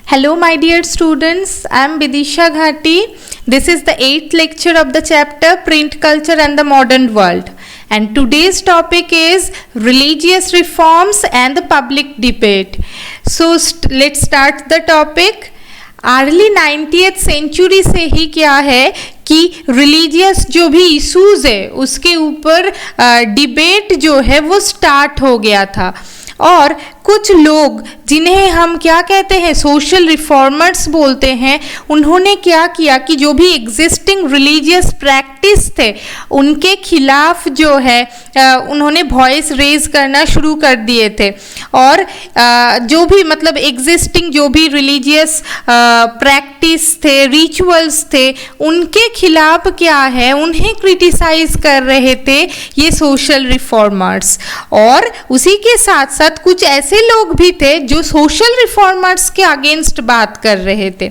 Hello my dear students, I am Vidisha Ghati. This is the 8th lecture of the chapter Print Culture and the Modern World. And today's topic is religious reforms and the public debate. So let's start the topic. Early 90th century से ही क्या है कि religious जो भी issues है उसके ऊपर डिबेट जो है वो स्टार्ट हो गया था और कुछ लोग जिन्हें हम क्या कहते हैं सोशल रिफॉर्मर्स बोलते हैं, उन्होंने क्या किया कि जो भी एग्जिस्टिंग रिलीजियस प्रैक्टिस थे उनके खिलाफ जो है उन्होंने वॉइस रेज करना शुरू कर दिए थे और जो भी मतलब एग्जिस्टिंग जो भी रिलीजियस प्रैक्टिस थे, रिचुअल्स थे, उनके खिलाफ क्या है उन्हें क्रिटिसाइज कर रहे थे ये सोशल रिफॉर्मर्स। और उसी के साथ साथ कुछ ऐसे लोग भी थे जो सोशल रिफॉर्मर्स के अगेंस्ट बात कर रहे थे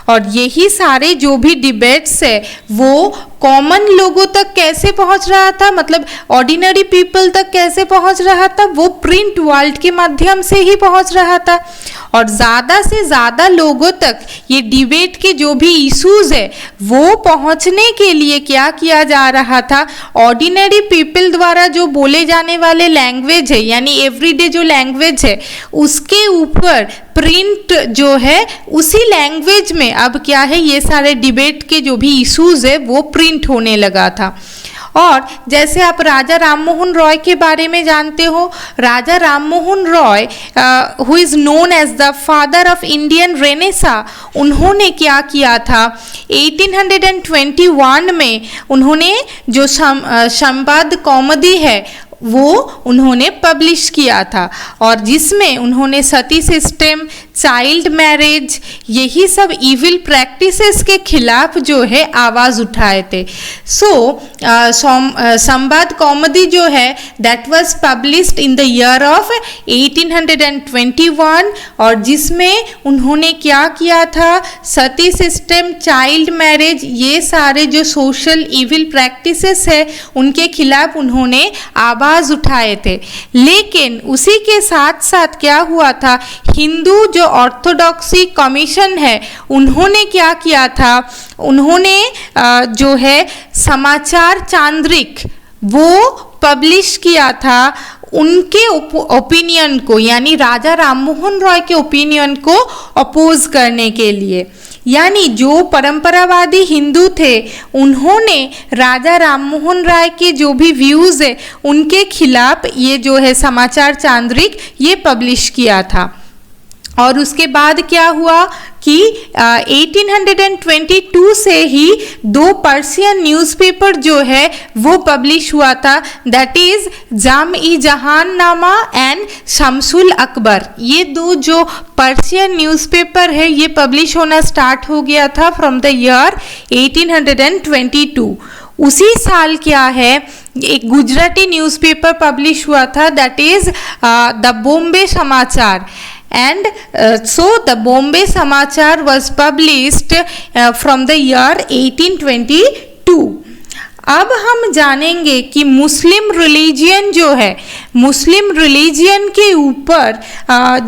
और यही सारे जो भी डिबेट्स है वो कॉमन लोगों तक कैसे पहुंच रहा था, मतलब ऑर्डिनरी पीपल तक कैसे पहुंच रहा था, वो प्रिंट वर्ल्ड के माध्यम से ही पहुंच रहा था और ज़्यादा से ज़्यादा लोगों तक ये डिबेट के जो भी इश्यूज है वो पहुंचने के लिए क्या किया जा रहा था, ऑर्डिनरी पीपल द्वारा जो बोले जाने वाले लैंग्वेज है यानी एवरीडे जो लैंग्वेज है उसके ऊपर प्रिंट जो है उसी लैंग्वेज में अब क्या है ये सारे डिबेट के जो भी इश्यूज है वो प्रिंट होने लगा था। और जैसे आप राजा राममोहन रॉय के बारे में जानते हो, Raja Rammohan Roy who is known as the father of Indian renaissance, उन्होंने क्या किया था 1821 में उन्होंने जो संवाद कौमुदी है वो उन्होंने पब्लिश किया था और जिसमें उन्होंने सती सिस्टम, चाइल्ड मैरिज, यही सब इविल प्रैक्टिसेस के खिलाफ जो है आवाज़ उठाए थे। संवाद कौमुदी जो है that was published in the year of 1821 और जिसमें उन्होंने क्या किया था सती सिस्टम, चाइल्ड मैरिज, ये सारे जो सोशल इविल प्रैक्टिसेस है उनके खिलाफ उन्होंने आवाज़ उठाए थे। लेकिन उसी के साथ साथ क्या हुआ था, हिंदू जो ऑर्थोडॉक्सी कमीशन है उन्होंने क्या किया था, उन्होंने जो है समाचार चांद्रिक वो पब्लिश किया था उनके ओपिनियन को यानी राजा राममोहन रॉय के ओपिनियन को अपोज करने के लिए। यानी जो परंपरावादी हिंदू थे उन्होंने राजा राममोहन राय के जो भी व्यूज़ है उनके खिलाफ ये जो है समाचार चांद्रिक ये पब्लिश किया था। और उसके बाद क्या हुआ कि 1822 से ही दो पर्शियन न्यूज़पेपर जो है वो पब्लिश हुआ था, that is Jam i Jahan Numa and Shamsul Akhbar. ये दो जो पर्शियन न्यूज़पेपर है ये पब्लिश होना स्टार्ट हो गया था फ्रॉम द ईयर 1822। उसी साल क्या है एक गुजराती न्यूज़पेपर पब्लिश हुआ था दैट इज़ द बॉम्बे समाचार and so the Bombay Samachar was published from the year 1822। अब हम जानेंगे कि मुस्लिम रिलीजियन जो है, मुस्लिम रिलीजियन के ऊपर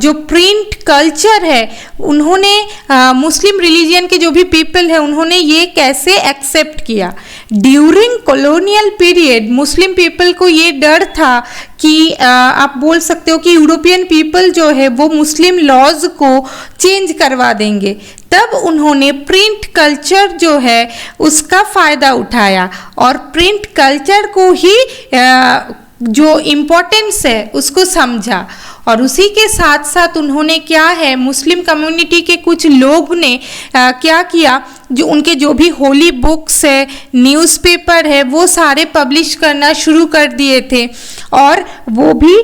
जो प्रिंट कल्चर है उन्होंने मुस्लिम रिलीजियन के जो भी पीपल है उन्होंने ये कैसे एक्सेप्ट किया। ड्यूरिंग कॉलोनियल पीरियड मुस्लिम पीपल को ये डर था कि आप बोल सकते हो कि यूरोपियन पीपल जो है वो मुस्लिम लॉज को चेंज करवा देंगे, तब उन्होंने प्रिंट कल्चर जो है उसका फ़ायदा उठाया और प्रिंट कल्चर को ही जो इम्पोर्टेंस है उसको समझा। और उसी के साथ साथ उन्होंने क्या है मुस्लिम कम्युनिटी के कुछ लोग ने क्या किया, जो उनके जो भी होली बुक्स है, न्यूज़पेपर है, वो सारे पब्लिश करना शुरू कर दिए थे और वो भी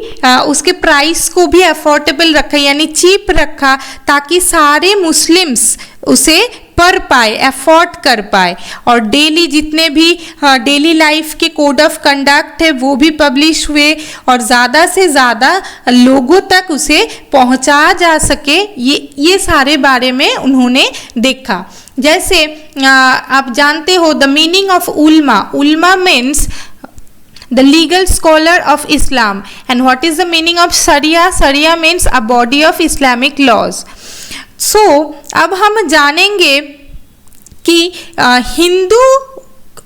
उसके प्राइस को भी अफोर्डेबल रखा यानी चीप रखा ताकि सारे मुस्लिम्स उसे पढ़ पाए, अफोर्ड कर पाए। और डेली जितने भी डेली लाइफ के कोड ऑफ कंडक्ट है वो भी पब्लिश हुए और ज़्यादा से ज़्यादा लोगों तक उसे पहुंचाया जा सके, ये सारे बारे में उन्होंने देखा। जैसे आप जानते हो the meaning of Ulama, Ulama means the legal scholar of Islam, and what is the meaning of Sharia? Sharia means a body of Islamic laws. अब हम जानेंगे कि हिंदू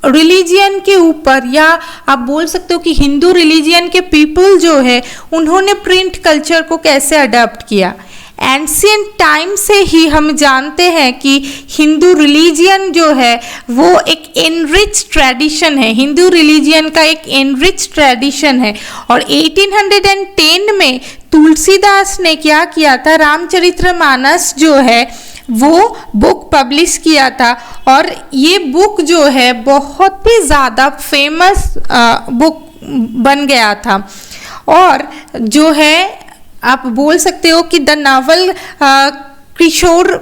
रिलीजियन के ऊपर, या आप बोल सकते हो कि हिंदू रिलीजियन के पीपल जो है उन्होंने प्रिंट कल्चर को कैसे अडॉप्ट किया। एंशियंट टाइम से ही हम जानते हैं कि हिंदू रिलीजियन जो है वो एक एनरिच ट्रेडिशन है, हिंदू रिलीजियन का एक एनरिच ट्रेडिशन है। और 1810 में तुलसीदास ने क्या किया था, रामचरितमानस जो है वो बुक पब्लिश किया था, और ये बुक जो है बहुत ही ज़्यादा फेमस बुक बन गया था। और जो है आप बोल सकते हो कि द नावल किशोर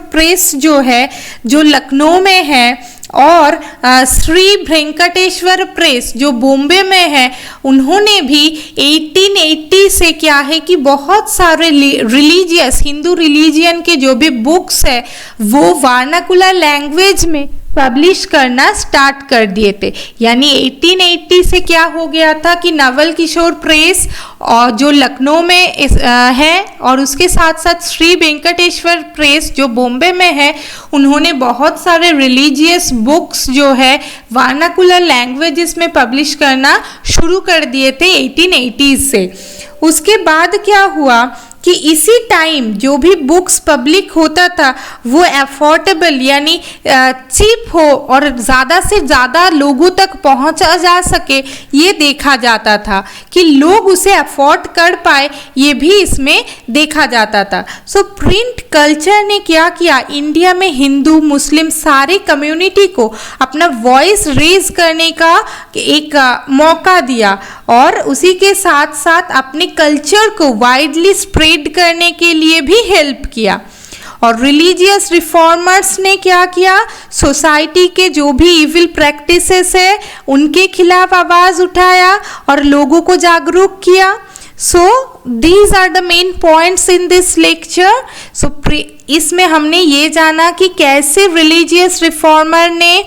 प्रेस जो है, जो लखनऊ में है, और श्री वेंकटेश्वर प्रेस जो बॉम्बे में है, उन्होंने भी 1880 से क्या है कि बहुत सारे रिलीजियस हिंदू रिलीजियन के जो भी बुक्स है वो वर्नाकुलर लैंग्वेज में पब्लिश करना स्टार्ट कर दिए थे। यानी 1880 से क्या हो गया था कि नवल किशोर प्रेस और जो लखनऊ में है, और उसके साथ साथ श्री वेंकटेश्वर प्रेस जो बॉम्बे में है, उन्होंने बहुत सारे रिलीजियस बुक्स जो है वर्नाकुलर लैंग्वेजेस में पब्लिश करना शुरू कर दिए थे 1880 से। उसके बाद क्या हुआ कि इसी टाइम जो भी बुक्स पब्लिक होता था वो अफोर्डेबल यानी चीप हो और ज़्यादा से ज़्यादा लोगों तक पहुंचा जा सके, ये देखा जाता था कि लोग उसे अफोर्ड कर पाए, ये भी इसमें देखा जाता था। सो प्रिंट कल्चर ने क्या किया, इंडिया में हिंदू मुस्लिम सारे कम्युनिटी को अपना वॉइस रेज करने का एक मौका दिया, और उसी के साथ साथ अपने कल्चर को वाइडली स्प्रेड करने के लिए भी हेल्प किया। और रिलीजियस रिफॉर्मर्स ने क्या किया, सोसाइटी के जो भी इविल प्रैक्टिसेस है उनके खिलाफ आवाज उठाया और लोगों को जागरूक किया। So these are the main points in this lecture. So इसमें हमने ये जाना कि कैसे रिलीजियस रिफॉर्मर ने,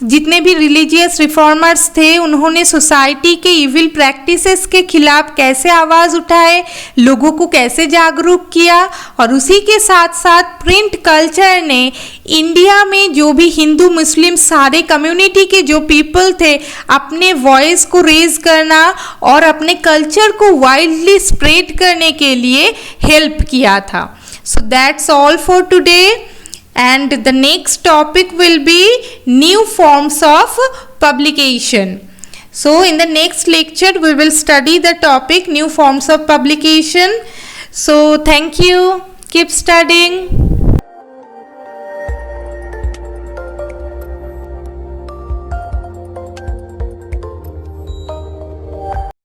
जितने भी रिलीजियस रिफॉर्मर्स थे, उन्होंने सोसाइटी के इविल प्रैक्टिसेस के खिलाफ कैसे आवाज़ उठाए, लोगों को कैसे जागरूक किया, और उसी के साथ साथ प्रिंट कल्चर ने इंडिया में जो भी हिंदू मुस्लिम सारे कम्युनिटी के जो पीपल थे अपने वॉइस को रेज करना और अपने कल्चर को वाइडली स्प्रेड करने के लिए हेल्प किया था। So that's all for today, and the next topic will be new forms of publication. So in the next lecture we will study the topic new forms of publication. So thank you, keep studying.